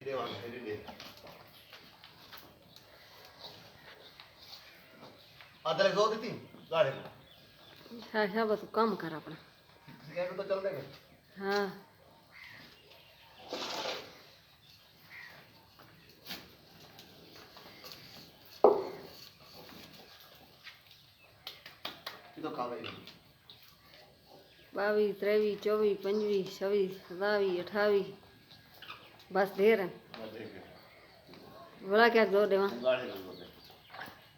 देवान हेरी दे आदले जो देती गाड़ी को शाशा बस काम कर अपना सिगरेट तो चल देंगे हाँ ये तो खावे 22 23 24 25 26 27 28 बस ढेर है देंगे बोला क्या जोर देवा गाड़ी को